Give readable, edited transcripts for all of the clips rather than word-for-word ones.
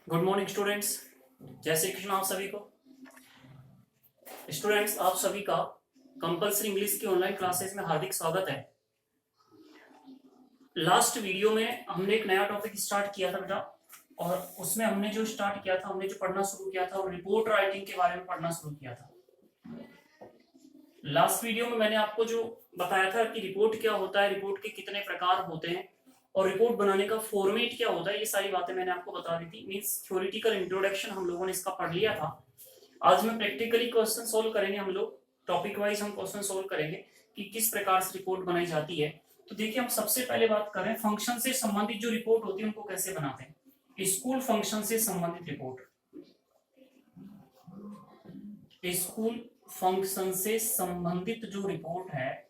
Good morning students. जय श्री कृष्ण आप सभी को। स्टूडेंट्स, आप सभी का कंपल्सरी इंग्लिश की ऑनलाइन क्लासेस में हार्दिक स्वागत है। लास्ट वीडियो में हमने एक नया टॉपिक स्टार्ट किया था बेटा, और उसमें हमने जो स्टार्ट किया था, हमने जो पढ़ना शुरू किया था, वो रिपोर्ट राइटिंग के बारे में पढ़ना शुरू किया था। लास्ट वीडियो में मैंने आपको जो बताया था कि रिपोर्ट क्या होता है, रिपोर्ट के कितने प्रकार होते हैं, और रिपोर्ट बनाने का फॉर्मेट क्या होता है, ये सारी बातें मैंने आपको बता दी थी। मींस थ्योरेटिकल इंट्रोडक्शन हम लोगों ने इसका पढ़ लिया था। आज में प्रैक्टिकली क्वेश्चन सोल्व करेंगे हम लोग। टॉपिक वाइज हम क्वेश्चन सोल्व करेंगे कि किस प्रकार से रिपोर्ट बनाई जाती है। तो देखिए, हम सबसे पहले बात कर रहे हैं फंक्शन से संबंधित जो रिपोर्ट होती है उनको कैसे बनाते हैं। स्कूल फंक्शन से संबंधित रिपोर्ट, स्कूल फंक्शन से संबंधित जो रिपोर्ट है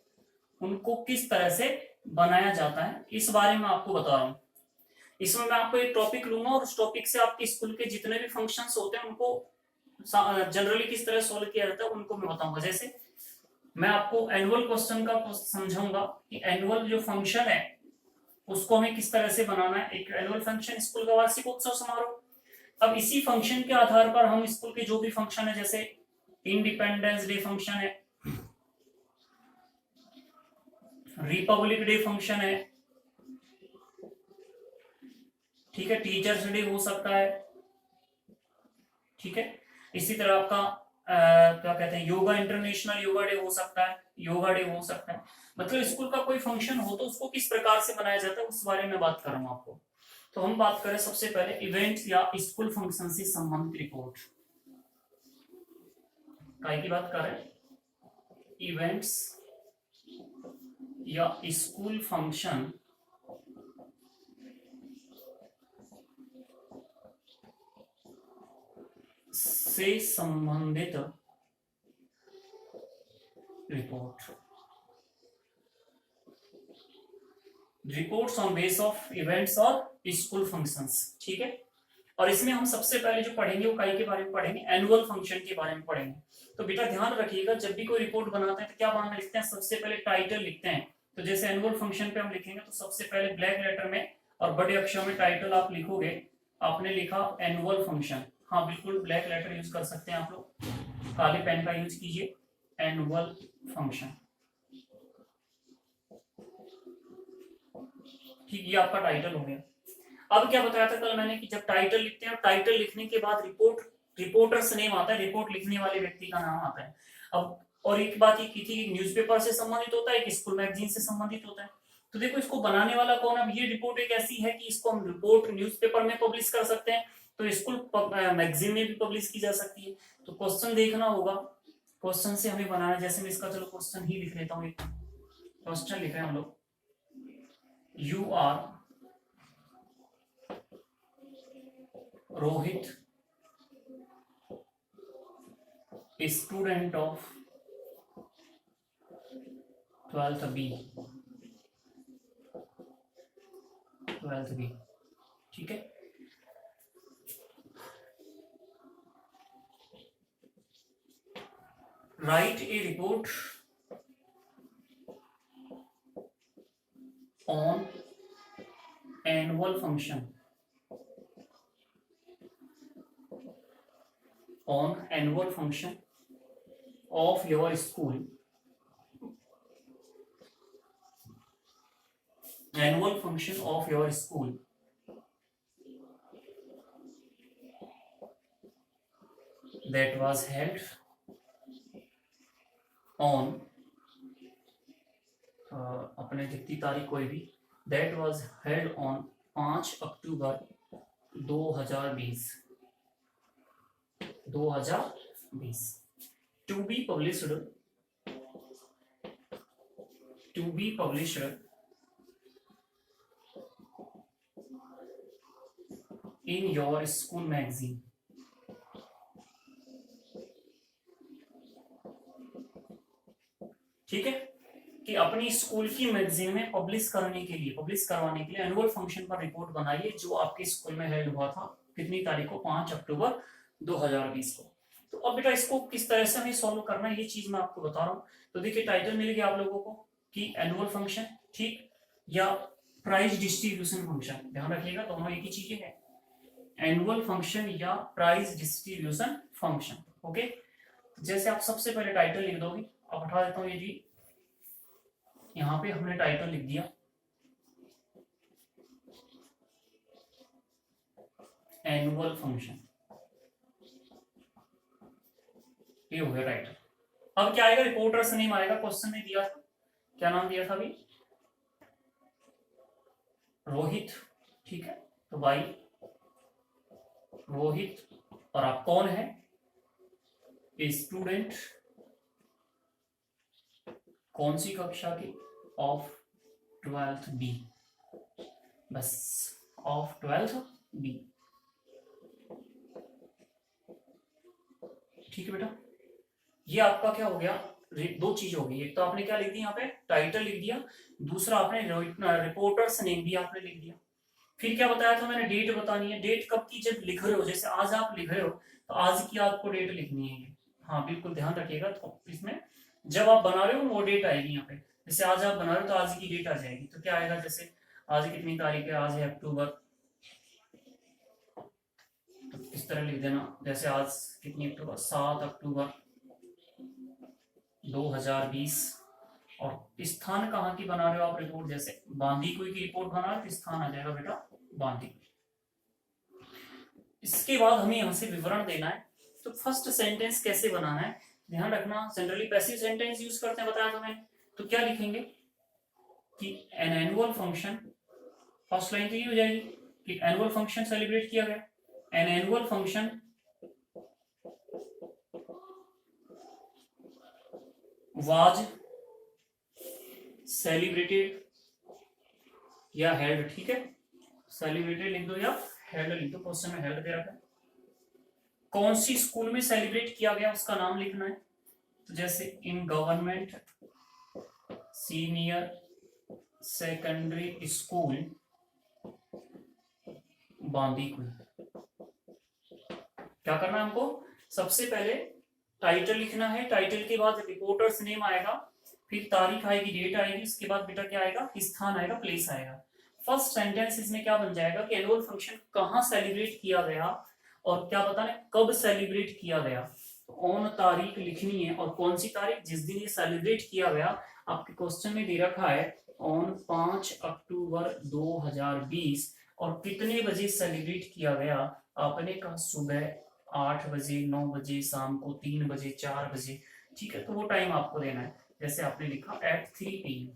उनको किस तरह से बनाया जाता है, इस बारे में आपको बता रहा हूं। इसमें मैं आपको एक टॉपिक लूंगा और उस टॉपिक से आपके स्कूल के जितने भी फंक्शंस होते हैं उनको जनरली किस तरह सोल्व किया जाता है उनको मैं बताऊंगा। जैसे मैं आपको एनुअल क्वेश्चन का समझाऊंगा कि एनुअल जो फंक्शन है उसको हमें किस तरह से बनाना है। एक एनुअल फंक्शन स्कूल का वार्षिक उत्सव समारोह। अब इसी फंक्शन के आधार पर हम स्कूल के जो भी फंक्शन है, जैसे इंडिपेंडेंस डे फंक्शन है, रिपब्लिक डे फंक्शन है, ठीक है, टीचर्स डे हो सकता है, ठीक है, इसी तरह आपका क्या कहते हैं, योगा इंटरनेशनल योगा डे हो सकता है, योगा डे हो सकता है। मतलब स्कूल का कोई फंक्शन हो तो उसको किस प्रकार से बनाया जाता है उस बारे में बात कर रहा हूं आपको। तो हम बात करें सबसे पहले इवेंट्स या स्कूल फंक्शन से संबंधित रिपोर्ट। काय की बात कर रहे हैं, इवेंट्स या स्कूल फंक्शन से संबंधित report, reports on base of events और स्कूल फंक्शंस, ठीक है। और इसमें हम सबसे पहले जो पढ़ेंगे वो काय के बारे में पढ़ेंगे, एनुअल फंक्शन के बारे में पढ़ेंगे। तो बेटा ध्यान रखिएगा, जब भी कोई रिपोर्ट बनाते हैं तो क्या बनाना लिखते हैं, सबसे पहले टाइटल लिखते हैं। तो जैसे एनुअल फंक्शन पे हम लिखेंगे तो सबसे पहले ब्लैक लेटर में और बड़े अक्षरों में टाइटल आप लिखोगे। आपने लिखा एनुअल फंक्शन, हाँ बिल्कुल ब्लैक लेटर यूज कर सकते हैं आप लोग, काले पेन का यूज कीजिए। एनुअल फंक्शन, ठीक, ये आपका टाइटल हो गया। अब क्या बताया था कल मैंने कि जब टाइटल लिखते हैं, टाइटल लिखने के बाद रिपोर्टर्स नेम आता है, रिपोर्ट लिखने वाले व्यक्ति का नाम आता है। अब और एक बात ये की थी कि न्यूज़पेपर से संबंधित होता है कि स्कूल मैगजीन से संबंधित होता है। तो देखो, इसको बनाने वाला कौन है। अब ये रिपोर्ट एक ऐसी है कि इसको हम रिपोर्ट न्यूज़पेपर में पब्लिश कर सकते हैं, तो स्कूल मैगजीन में भी पब्लिश की जा सकती है। तो क्वेश्चन देखना होगा, क्वेश्चन से हमें बनाना। जैसे मैं इसका चलो क्वेश्चन ही लिख लेता हूँ। एक क्वेश्चन लिख रहे हैं हम लोग, you are Rohit, student of 12th B, 12th B, ठीक है। Write a report on annual function, on annual function of your school, annual function of your school that was held on अपने जितनी तारीख कोई भी, that was held on 5 October 2020 to be published in your school magazine, ठीक है, कि अपनी school की मैगजीन में पब्लिश करवाने के लिए एनुअल फंक्शन पर रिपोर्ट बनाइए जो आपके स्कूल में हेल्ड हुआ था कितनी तारीख को, 5 अक्टूबर 2020 को। तो अब बेटा इसको किस तरह से हमें सॉल्व करना है ये चीज मैं आपको बता रहा हूँ। तो देखिए, टाइटल मिल गया आप लोगों को कि एनुअल फंक्शन, ठीक, या प्राइज डिस्ट्रीब्यूशन फंक्शन, ध्यान रखिएगा दोनों एक ही चीजें हैं। एनुअल फंक्शन या प्राइस डिस्ट्रीब्यूशन फंक्शन। ओके, जैसे आप सबसे पहले टाइटल लिख दोगे, अब हटा देता हूँ ये जी, यहाँ पे हमने टाइटल लिख दिया एनुअल फंक्शन, ये हो गया टाइटल। अब क्या आएगा, रिपोर्टर्स नेम आएगा, क्वेश्चन में दिया था, क्या नाम दिया था अभी, रोहित, ठीक है, तो भाई रोहित, और आप कौन है, स्टूडेंट, कौन सी कक्षा की, ऑफ 12th बी, बस ऑफ 12th बी, ठीक है बेटा। ये आपका क्या हो गया, दो चीज हो गई, एक तो आपने क्या लिख दी यहाँ पे, टाइटल लिख दिया, दूसरा आपने रिपोर्टर्स नेम भी आपने लिख दिया। फिर क्या बताया था मैंने, डेट बतानी है, डेट कब की, जब लिख रहे हो, जैसे आज आप लिख रहे हो तो आज की आपको डेट लिखनी है, हाँ बिल्कुल ध्यान रखिएगा। तो इसमें जब आप बना रहे हो वो डेट आएगी यहाँ पे, जैसे आज आप बना रहे हो तो आज की डेट आ जाएगी, तो क्या आएगा, जैसे आज कितनी तारीख है, आज है अक्टूबर, तो इस तरह लिख देना, जैसे आज कितनी अक्टूबर, 7 अक्टूबर 2020, और स्थान कहाँ की बना रहे हो आप रिपोर्ट, जैसे बांदीकुई की रिपोर्ट बना रहे हो तो स्थान आ जाएगा बेटा बांदीकुई। इसके बाद हमें यहाँ से विवरण देना है, तो फर्स्ट सेंटेंस कैसे बनाना है, ध्यान रखना, जनरली पैसिव सेंटेंस यूज करते हैं, बताया था मैंने, तो क्या लिखेंगे कि an annual function, first line तो ये हो जाएगी कि एनुअल फंक्शन सेलिब्रेट किया गया, an annual function was celebrated या हेल्ड, ठीक है, सेलिब्रेटेड लिख दो या हेल्ड लिख दो, क्वेश्चन में हेल्ड दे रखा है, कौन सी स्कूल में सेलिब्रेट किया गया उसका नाम लिखना है, तो जैसे in government senior secondary school Bandikui. क्या करना है हमको, सबसे पहले टाइटल लिखना है, टाइटल के बाद रिपोर्टर्स नेम आएगा, फिर तारीख आएगी, डेट आएगी, उसके बाद बेटा क्या आएगा, स्थान आएगा, प्लेस आएगा। फर्स्ट सेंटेंस इसमें क्या बन जाएगा कि एनुअल फंक्शन कहाँ सेलिब्रेट किया गया और क्या बताना कब सेलिब्रेट किया गया, ऑन तारीख लिखनी है, और कौन सी तारीख, जिस दिन ये सेलिब्रेट किया गया, आपके क्वेश्चन में दे रखा है ऑन 5 अक्टूबर 2020, और कितने बजे सेलिब्रेट किया गया, आपने कहा सुबह 8 बजे, 9 बजे, शाम को 3 बजे, 4 बजे, ठीक है, तो वो टाइम आपको देना है, जैसे आपने लिखा एट 3 PM।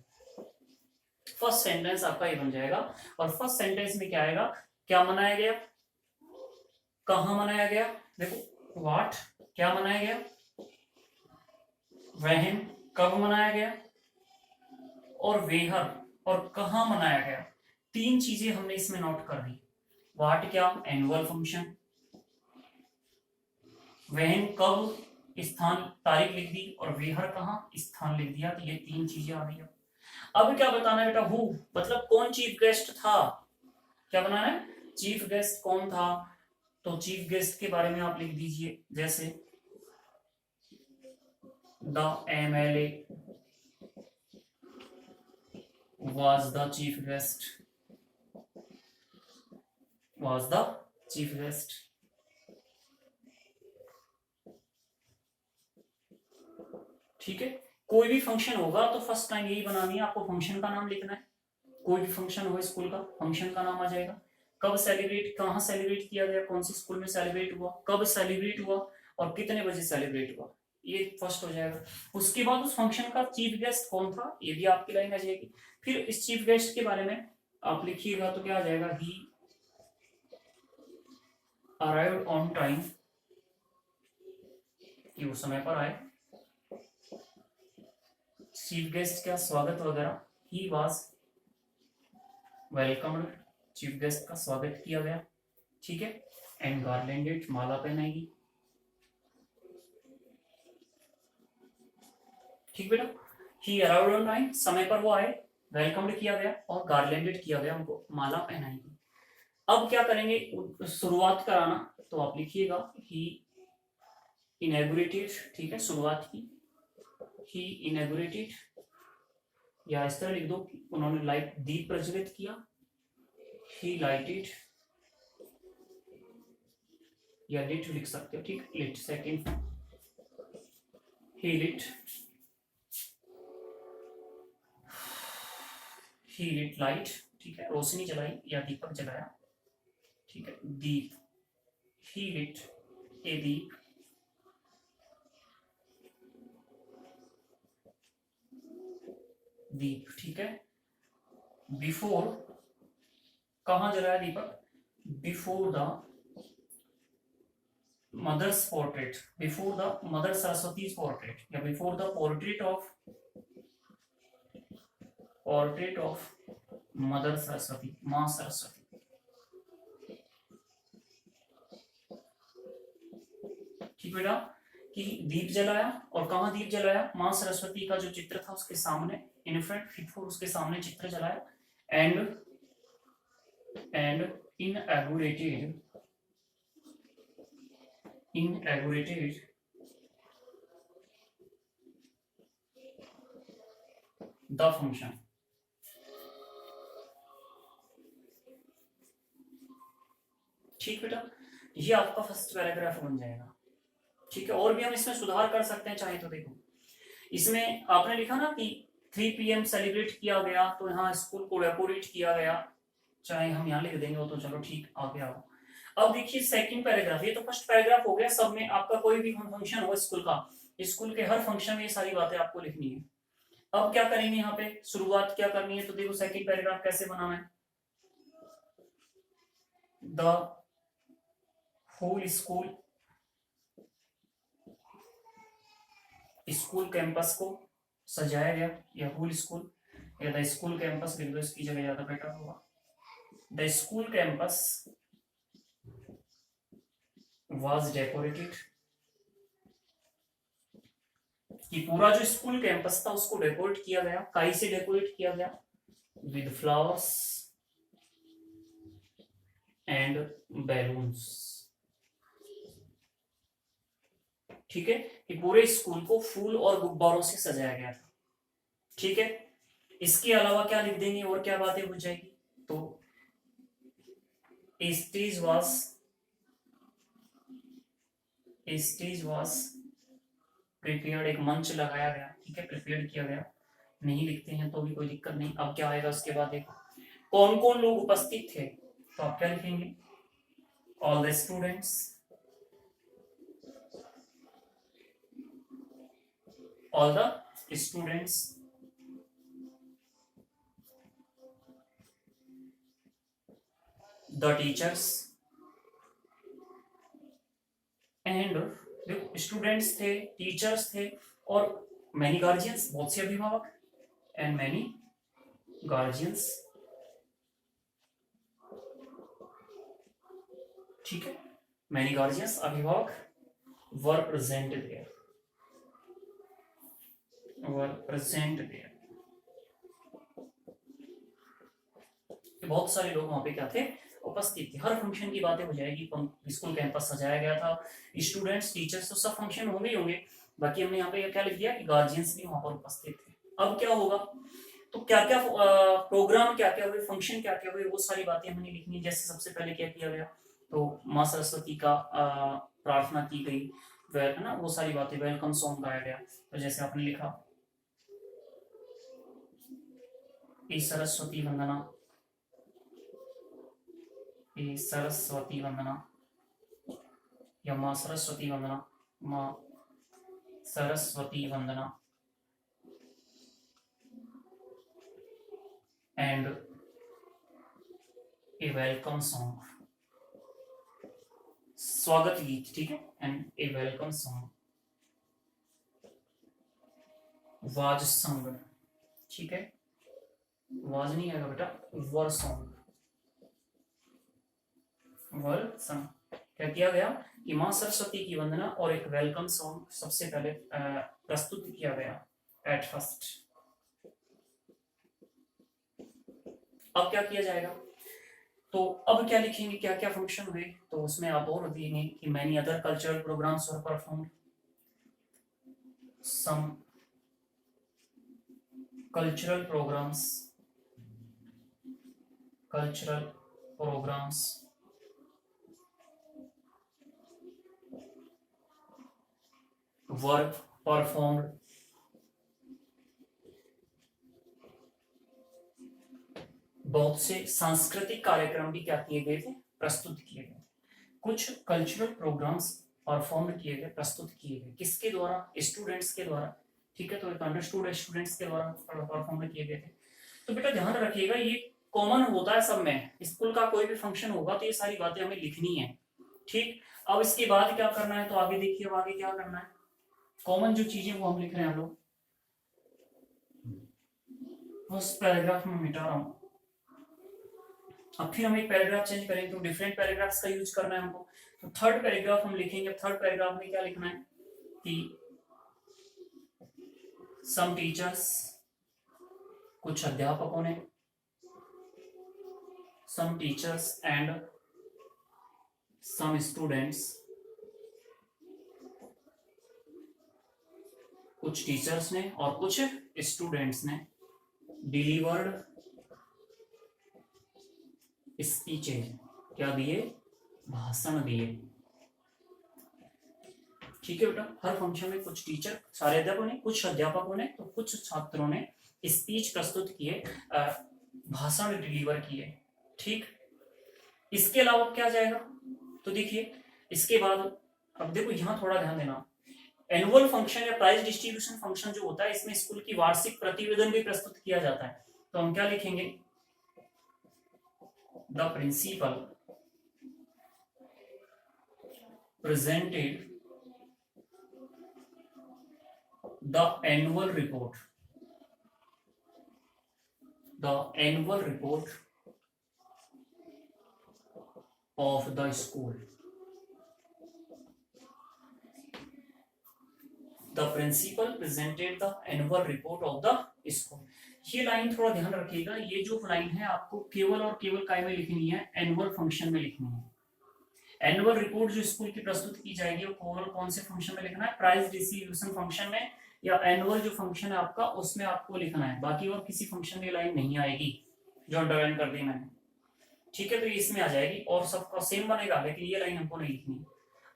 फर्स्ट सेंटेंस आपका ये बन जाएगा, और फर्स्ट सेंटेंस में क्या आएगा, क्या मनाया गया, कहां मनाया गया, देखो व्हाट क्या मनाया गया, वहन कब मनाया गया, और वेहर और कहां मनाया गया, तीन चीजें हमने इसमें नोट कर दी, व्हाट क्या, एनुअल फंक्शन, वहन कब, स्थान तारीख लिख दी, और वेहर कहां, स्थान लिख दिया, तो ये तीन चीजें आ गई। अब क्या बताना है बेटा, हु मतलब कौन चीफ गेस्ट था, क्या बनाना है, चीफ गेस्ट कौन था, तो चीफ गेस्ट के बारे में आप लिख दीजिए, जैसे the MLA was the chief guest, was the chief guest, ठीक है। कोई भी फंक्शन होगा तो फर्स्ट टाइम यही बनानी है, आपको फंक्शन का नाम लिखना है, कोई भी फंक्शन हो स्कूल का, फंक्शन का नाम आ जाएगा, कब सेलिब्रेट, कहाँ सेलिब्रेट किया गया, कौन सी स्कूल में सेलिब्रेट हुआ, कब सेलिब्रेट हुआ, और कितने बजे सेलिब्रेट हुआ, ये फर्स्ट हो जाएगा। उसके बाद उस फंक्शन का चीफ गेस्ट कौन था, ये भी आपकी लाइन आ जाएगी। फिर इस चीफ गेस्ट के बारे में आप लिखिएगा तो क्या आ जाएगा, ही अराइव्ड ऑन टाइम, कि वो समय पर आए, चीफ गेस्ट का स्वागत वगैरह, he was welcomed, chief guest का स्वागत किया गया, ठीक है, एंड गार्लैंडेड माला पहनाएगी, ठीक बेटा, ही अराइव्ड ऑन टाइम समय पर वो आए, वेलकम्ड किया गया और गार्लैंडेड किया गया, उनको माला पहनाएगी। अब क्या करेंगे, शुरुआत कराना, तो आप लिखिएगा ही इनॉग्रेटेड, ठीक है, शुरुआत की, ही इनॉग्रेटेड, या इस तरह लिख दो उन्होंने लाइट दीप प्रज्वलित किया, ही लाइटेड या लिट लिख सकते हो, ठीक, लिट सेकंड फॉर्म, ही लिट लाइट, ठीक है, रोशनी जलाई या दीपक जलाया, ठीक है, दीप, ही लिट ए दीप, दीप, ठीक है, बिफोर, कहां जलाया दीपक, before the mother's portrait, before the mother Saraswati's portrait, या before the portrait of mother Saraswati, मां सरस्वती, ठीक बेटा, कि दीप जलाया, और कहां दीप जलाया, मां सरस्वती का जो चित्र था उसके सामने, इन फ्रंट, बिफोर, उसके सामने चित्र जलाया, एंड inaugurated the function, ठीक बेटा, ये आपका फर्स्ट पैराग्राफ बन जाएगा, ठीक है। और भी हम इसमें सुधार कर सकते हैं चाहे तो, देखो इसमें आपने लिखा ना कि 3 PM सेलिब्रेट किया गया, तो यहाँ स्कूल को डेकोरेट किया गया, चाहे हम यहाँ लिख देंगे वो तो चलो ठीक, आ गया हो। अब देखिए सेकंड पैराग्राफ, ये तो फर्स्ट पैराग्राफ हो गया, सब में आपका कोई भी फंक्शन हो स्कूल का, स्कूल के हर फंक्शन में ये सारी बातें आपको लिखनी है। अब क्या करेंगे, यहाँ पे शुरुआत क्या करनी है, तो देखो सेकंड पैराग्राफ कैसे बना है, द होल स्कूल कैंपस को सजाया गया, या होल स्कूल, या द स्कूल कैंपस लिख दो, इसकी जगह ज्यादा बेटर होगा, the school campus was decorated, कि पूरा जो स्कूल कैंपस था उसको डेकोरेट किया गया, काई से डेकोरेट किया गया, विद फ्लावर्स एंड बैलून्स, ठीक है, कि पूरे स्कूल को फूल और गुब्बारों से सजाया गया था, ठीक है। इसके अलावा क्या लिख देंगे, और क्या बातें हो जाएगी, तो स्टेज वाज प्रिपेयर्ड, एक मंच लगाया गया, ठीक है, प्रिपेयर किया गया, नहीं लिखते हैं तो भी कोई दिक्कत नहीं। अब क्या आएगा उसके बाद, देखो कौन कौन लोग उपस्थित थे, तो आप क्या लिखेंगे, all the students, the teachers, and देखो स्टूडेंट्स थे, टीचर्स थे, और मैनी गार्जियंस, बहुत से अभिभावक, एंड मैनी गार्जियंस, ठीक है, मैनी गार्जियंस, अभिभावक, वर प्रेजेंट देयर, बहुत सारे लोग वहां पे क्या थे, उपस्थित थे। हर फंक्शन की बातें हो जाएगी, स्कूल कैंपस सजाया गया था, स्टूडेंट्स, टीचर्स, तो सब फंक्शन होंगे ही होंगे। बाकी हमने यहाँ पे क्या लिख दिया कि गार्जियंस भी वहां पर उपस्थित थे। अब क्या होगा, तो क्या क्या प्रोग्राम क्या क्या हुए, फंक्शन क्या क्या हुए, वो सारी बातें हमने लिखनी है। जैसे सबसे पहले क्या किया गया, तो माँ सरस्वती का प्रार्थना की गई, है ना, वो सारी बातें, वेलकम सॉन्ग गाया गया। तो जैसे आपने लिखा, सरस्वती वंदना, सरस्वती वंदना, या माँ सरस्वती वंदना, माँ सरस्वती वंदना, एंड ए वेलकम सॉन्ग, स्वागत गीत, ठीक है, and A welcome song was संग, ठीक है, वाज नहीं आएगा बेटा, वर सॉन्ग, वर संग। क्या किया गया कि माँ सरस्वती की वंदना और एक वेलकम सॉन्ग सबसे पहले प्रस्तुत किया गया एट फर्स्ट। अब क्या किया जाएगा, तो अब क्या लिखेंगे, क्या क्या फंक्शन हुए, तो उसमें आप और देंगे कि मैनी अदर कल्चरल प्रोग्राम्स वर परफॉर्म्ड, सम कल्चरल प्रोग्राम्स वर्क परफॉर्म्ड, बहुत से सांस्कृतिक कार्यक्रम भी क्या किए गए थे, प्रस्तुत किए गए। कुछ कल्चरल प्रोग्राम्स परफॉर्म किए गए, प्रस्तुत किए गए, किसके द्वारा, स्टूडेंट्स के द्वारा, ठीक है। तो एक अंडरस्टूड स्टूडेंट्स के द्वारा परफॉर्म किए गए थे। तो बेटा ध्यान रखिएगा, ये कॉमन होता है सब में, स्कूल का कोई भी फंक्शन होगा तो ये सारी बातें हमें लिखनी है, ठीक। अब इसके बाद क्या करना है, तो आगे देखिए, अब आगे क्या करना है, कॉमन जो चीजें वो हम लिख रहे हैं हम लोग, उस पैराग्राफ में मिटा रहा हूं। अब फिर हम एक पैराग्राफ चेंज करेंगे, तो डिफरेंट पैराग्राफ्स का यूज करना है हमको। तो थर्ड पैराग्राफ हम लिखेंगे। थर्ड पैराग्राफ में क्या लिखना है कि सम टीचर्स, कुछ अध्यापकों ने, some teachers and some students, कुछ टीचर्स ने और कुछ स्टूडेंट्स ने डिलीवर्ड स्पीचेज, क्या दिए, भाषण दिए, ठीक है बेटा। हर फंक्शन में कुछ टीचर, सारे अध्यापकों ने, कुछ अध्यापकों ने, तो कुछ छात्रों ने स्पीच प्रस्तुत किए, भाषण डिलीवर किए, ठीक। इसके अलावा क्या जाएगा, तो देखिए इसके बाद, अब देखो यहां थोड़ा ध्यान देना, एनुअल फंक्शन या प्राइज डिस्ट्रीब्यूशन फंक्शन जो होता है, इसमें स्कूल की वार्षिक प्रतिवेदन भी प्रस्तुत किया जाता है। तो हम क्या लिखेंगे, the principal presented the annual report of the school. The principal presented the annual report of the school. ये लाइन थोड़ा ध्यान रखिएगा, ये जो लाइन है आपको केवल और केवल काय में लिखनी है, एनुअल फंक्शन में लिखनी है। एनुअल रिपोर्ट जो स्कूल की प्रस्तुत की जाएगी वो केवल कौन से फंक्शन में लिखना है, प्राइज डिस्ट्रीब्यूशन फंक्शन में, या एनुअल जो फंक्शन है आपका उसमें आपको लिखना है। बाकी और किसी फंक्शन में लाइन नहीं आएगी जो अंडरलाइन कर दी मैंने, ठीक है। तो ये इसमें आ जाएगी और सबका सेम बनेगा, लेकिन ये लाइन हमको नहीं लिखनी।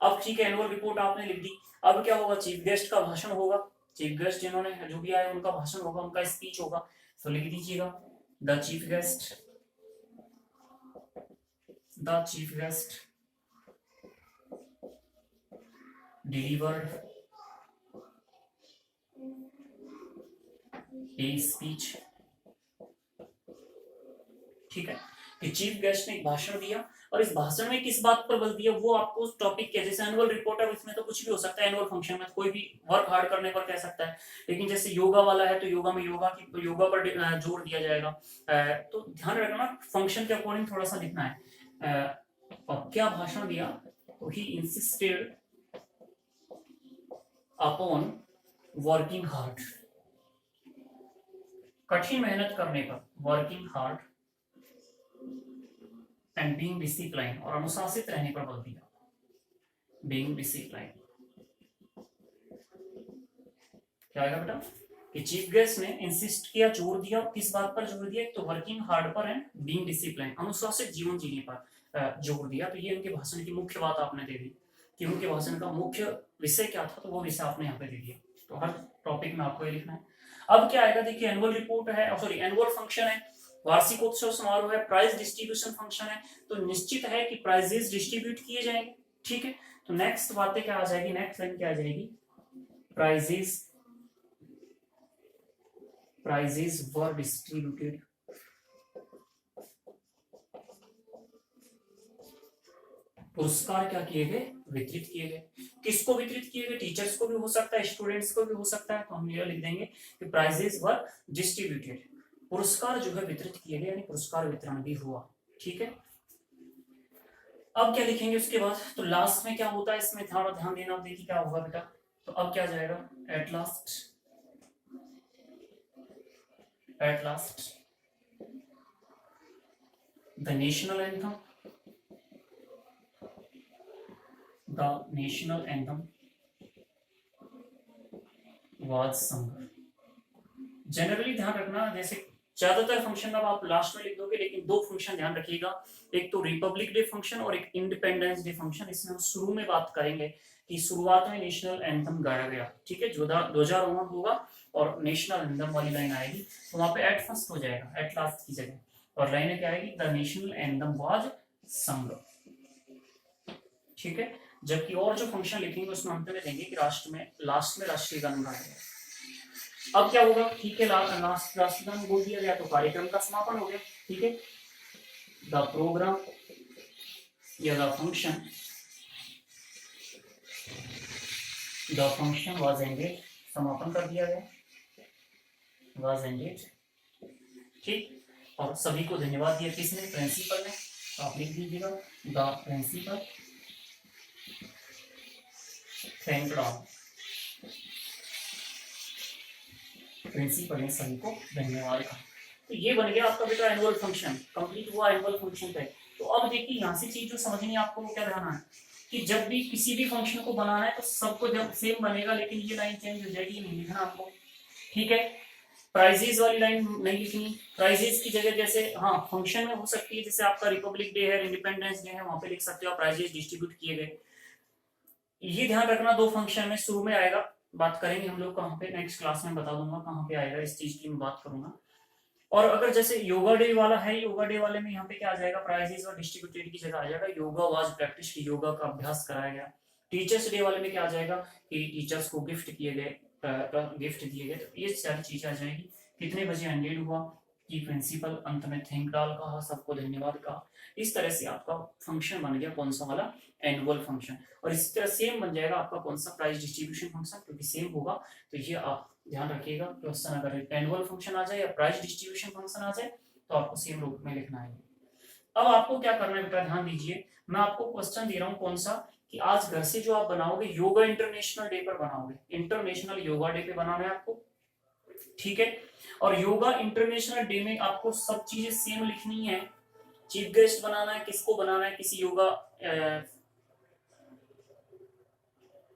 अब ठीक है, एनुअल रिपोर्ट आपने लिख दी। अब क्या होगा, चीफ गेस्ट का भाषण होगा, चीफ गेस्ट जिन्होंने जो भी आए उनका भाषण होगा, उनका स्पीच होगा। तो लिख दीजिएगा, the chief guest delivered a speech, ठीक है। कि चीफ गेस्ट ने एक भाषण दिया, और इस भाषण में किस बात पर बल दिया वो आपको उस टॉपिक के, जैसे एनुअल रिपोर्ट है इसमें तो कुछ भी हो सकता है, एनुअल फंक्शन में कोई भी वर्क हार्ड करने पर कह सकता है, लेकिन जैसे योगा वाला है तो योगा में योगा पर जोर दिया जाएगा। तो ध्यान रखना, फंक्शन के अकॉर्डिंग थोड़ा सा लिखना है। और क्या भाषण दिया, तो he insisted upon working hard, कठिन मेहनत करने पर, working hard and being discipline, और अनुशासित रहने पर बल दिया, बीइंग डिसिप्लिन। क्या आएगा बेटा, कि चीफ गेस्ट ने इंसिस्ट किया, जोर दिया, किस बात पर जोर दिया, तो वर्किंग हार्ड पर एंड बीइंग डिसिप्लिन, अनुशासित जीवन जीने पर जोर दिया। तो ये उनके भाषण की मुख्य बात आपने दे दी, कि उनके भाषण का मुख्य विषय क्या था, तो वो विषय आपने यहाँ पे दे दिया। तो हर टॉपिक में आपको ये लिखना है। अब क्या आएगा, देखिए एनुअल रिपोर्ट है, सॉरी एनुअल फंक्शन है, वार्षिकोत्सव समारोह है, प्राइज डिस्ट्रीब्यूशन फंक्शन है, तो निश्चित है कि प्राइजेस डिस्ट्रीब्यूट किए जाएंगे, ठीक है। तो नेक्स्ट बातें क्या आ जाएगी, नेक्स्ट लाइन क्या आ जाएगी, प्राइजेस वर डिस्ट्रीब्यूटेड, पुरस्कार क्या किए गए, वितरित किए गए। किसको वितरित किए गए, टीचर्स को भी हो सकता है, स्टूडेंट्स को भी हो सकता है। तो हम ये लिख देंगे कि प्राइजेस वर डिस्ट्रीब्यूटेड, पुरस्कार जो है वितरित किए गए, यानी पुरस्कार वितरण भी हुआ, ठीक है। अब क्या लिखेंगे उसके बाद, तो लास्ट में क्या होता है, इसमें थोड़ा ध्यान देना। अब देखिए क्या होगा बेटा, तो अब क्या जाएगा, at last the national anthem was सung। जनरली ध्यान रखना, जैसे ज्यादातर फंक्शन अब आप लास्ट में लिख दोगे, लेकिन दो फंक्शन ध्यान रखिएगा, एक तो रिपब्लिक डे फंक्शन और एक इंडिपेंडेंस डे फंक्शन। इसमें हम शुरू में बात करेंगे कि शुरुआत में नेशनल एंथम गाया गया, ठीक है, 2001 होगा और नेशनल एंथम वाली लाइन आएगी, तो वहां पे एट फर्स्ट हो जाएगा, एट लास्ट की जगह, और लाइन क्या आएगी, द नेशनल एंथम वाज संग, ठीक है। जबकि और जो फंक्शन लिखेंगे उसमें अंत में देंगे कि राष्ट्र में लास्ट में राष्ट्रीय गान गाया गया। अब क्या होगा, ठीक है, लास्ट राष्ट्रीय गान बोल दिया गया तो कार्यक्रम का समापन हो गया, ठीक है। द प्रोग्राम या द फंक्शन वाज एंडेड, समापन कर दिया गया, वाज एंडेड, ठीक। और सभी को धन्यवाद दिया किसने, प्रिंसिपल ने, तो आप लिख दीजिएगा the principal thanked all, principal ने सभी को धन्यवाद कहा। तो ये बन गया आपका बेटा एनुअल फंक्शन, कंप्लीट हुआ एनुअल फंक्शन पे। तो अब देखिए यहाँ से चीज जो समझनी है आपको, क्या ध्यान है कि जब भी किसी भी फंक्शन को बनाना है तो सबको जब सेम बनेगा, लेकिन ये लाइन चेंज हो जाएगी, नहीं लिखना आपको, ठीक है। प्राइजेस वाली लाइन नहीं लिखनी, प्राइजेस की जगह जैसे हाँ फंक्शन में हो सकती है, जैसे आपका रिपब्लिक डे है, इंडिपेंडेंस डे है, वहां पे लिख सकते हो प्राइजेस डिस्ट्रीब्यूट किए गए। ये ध्यान रखना, दो फंक्शन में शुरू में आएगा, बात करेंगे हम लोग कहाँ पे, नेक्स्ट क्लास में बता दूंगा कहाँ पे आएगा, इस चीज की मैं बात करूंगा। और अगर जैसे योगा डे वाला है, योगा डे वाले में यहाँ पे क्या आ जाएगा, प्राइजेस और डिस्ट्रीब्यूटेड की जगह आ जाएगा योगा वाज प्रैक्टिस, योगा का अभ्यास कराया गया। टीचर्स डे वाले में क्या आ जाएगा कि टीचर्स को गिफ्ट किए गए, गिफ्ट दिए गए, तो ये सारी चीजें आ जाएगी। कितने बजे एंडेड हुआ कि प्रिंसिपल अंत में थैंक ऑल कहा, सबको धन्यवाद कहा। इस तरह से आपका फंक्शन बन गया कौन सा वाला, एनुअल फंक्शन। और इसी तरह सेम बन जाएगा आपका कौन सा, प्राइज डिस्ट्रीब्यूशन फंक्शन, क्योंकि सेम होगा। तो ये आप ध्यान रखिएगा, क्वेश्चन अगर एनुअल फंक्शन आ जाए या प्राइज डिस्ट्रीब्यूशन फंक्शन आ जाए तो आपको सेम रूप में लिखना है। अब आपको क्या करना है बेटा, ध्यान दीजिए, मैं आपको क्वेश्चन दे रहा हूँ कौन सा, कि आज घर से जो आप बनाओगे योगा इंटरनेशनल डे पर बनाओगे, इंटरनेशनल योगा डे पे बनाना है आपको, ठीक है। और योगा इंटरनेशनल डे में आपको सब चीजें सेम लिखनी है। चीफ गेस्ट बनाना है, किसको बनाना है, किसी योगा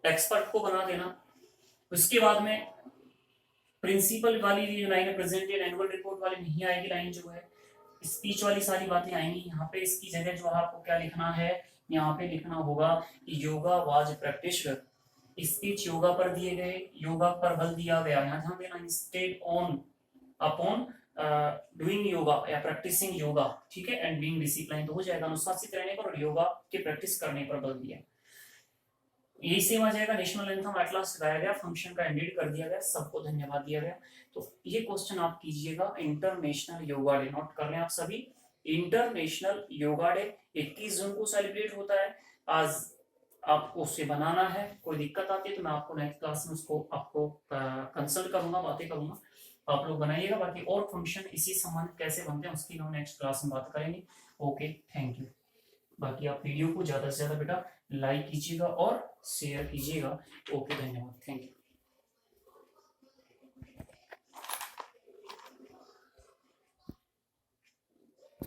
एक्सपर्ट को बना देना। उसके बाद में प्रिंसिपल वाली लाइन है, प्रेजेंटेड एनुअल रिपोर्ट वाली नहीं आएगी लाइन, जो है स्पीच वाली सारी बातें आएंगी। यहाँ पे इसकी जगह जो आपको क्या लिखना है, यहाँ पे लिखना होगा कि yoga was practice, speech yoga पर दिए गए, योगा पर बल दिया गया, यहाँ ध्यान देना, instead on upon doing yoga या प्रैक्टिसिंग योगा, ठीक है, एंड बीइंग डिसिप्लिन, तो हो जाएगा अनुशासित रहने पर और योगा के प्रैक्टिस करने पर बल दिया। यही सेम आ जाएगा, नेशनल एंथम एट लास्ट गाया गया, फंक्शन का एंडेड कर दिया गया, सबको धन्यवाद दिया गया। तो ये क्वेश्चन आप कीजिएगा, इंटरनेशनल योगा डे, नोट कर लें आप सभी, इंटरनेशनल योगा डे 21 जून को सेलिब्रेट होता है। आज आपको उसे बनाना है, कोई दिक्कत आती है तो मैं आपको नेक्स्ट क्लास में उसको आपको कंसल्ट करूंगा, बातें करूंगा, आप लोग बनाइएगा। बाकी और फंक्शन इसी संबंधित कैसे बनते हैं उसकी हम नेक्स्ट क्लास में बात करेंगे। Okay, thank you. बाकी आप वीडियो को ज्यादा से ज्यादा बेटा लाइक कीजिएगा और शेयर कीजिएगा। ओके, धन्यवाद, थैंक यू।